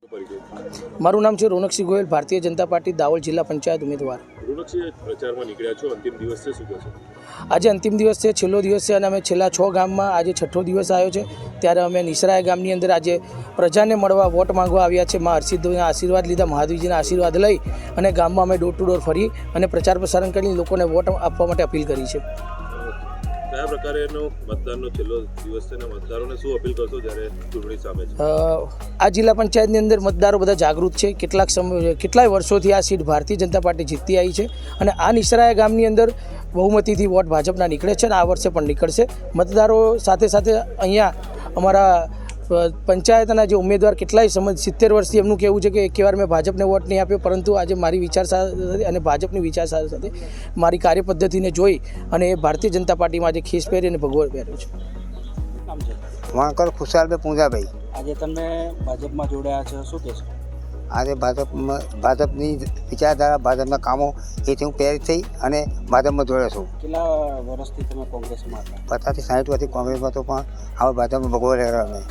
મારું નામ છે રોનકસિંહ ગોયલ, ભારતીય જનતા પાર્ટી દાહોદ જિલ્લા પંચાયત ઉમેદવાર. રોનકસિંહ, પ્રચારમાં નીકળ્યા છો, અંતિમ દિવસ છે, શું કહેશો? આજે અંતિમ દિવસ છે, છેલ્લો દિવસ છે અને અમે છેલ્લા 6 ગામમાં આજે છઠ્ઠો દિવસ આવ્યો છે. ત્યારે અમે નિસરાયા ગામની અંદર આજે પ્રજાને મળવા વોટ માંગવા આવ્યા છે. મા હરસિદ્ધિના આશીર્વાદ લીધા, મહાદેવજીના આશીર્વાદ લઈ અને ગામમાં અમે ડોર ટુ ડોર ફરી અને પ્રચાર પ્રસારણ કરી લોકોને વોટ આપવા માટે અપીલ કરી છે. કયા પ્રકારેનો મતદાનનો છેલ્લો દિવસ છે અને મતદારોને શું અપીલ કરશો જ્યારે ચૂંટણી સામે છે? આ જિલ્લા પંચાયતની અંદર મતદારો બધા જાગૃત છે. કેટલાય વર્ષોથી આ સીટ ભારતીય જનતા પાર્ટી જીતતી આવી છે અને આ નિસરાયા ગામની અંદર બહુમતીથી વોટ ભાજપના નીકળે છે અને આ વર્ષે પણ નીકળશે. મતદારો સાથે સાથે અહીંયા અમારા પંચાયતના જે ઉમેદવાર કેટલાય 70 વર્ષથી એમનું કહેવું છે કે એકવાર મેં ભાજપને વોટ નહીં આપ્યો, પરંતુ આજે મારી વિચાર સાથે અને ભાજપની વિચાર સાથે મારી કાર્યપદ્ધતિને જોઈ અને એ ભારતીય જનતા પાર્ટીમાં આજે ખેસ પહેરી અને ભગવો પહેર્યો છે. વાંકર ખુશાલભાઈ પૂંજાભાઈ. આજે તમે ભાજપમાં જોડાયા છો, શું કહેશો? આજે ભાજપની વિચારધારા, ભાજપના કામો એથી હું પ્રેરિત થઈ અને ભાજપમાં જોડ્યો છું. કેટલા વર્ષથી તમે કોંગ્રેસમાં હતા? 50 થી 60 વર્ષથી કોંગ્રેસમાં હતો, પણ હવે ભાજપમાં ભગવો રહ્યો અમે.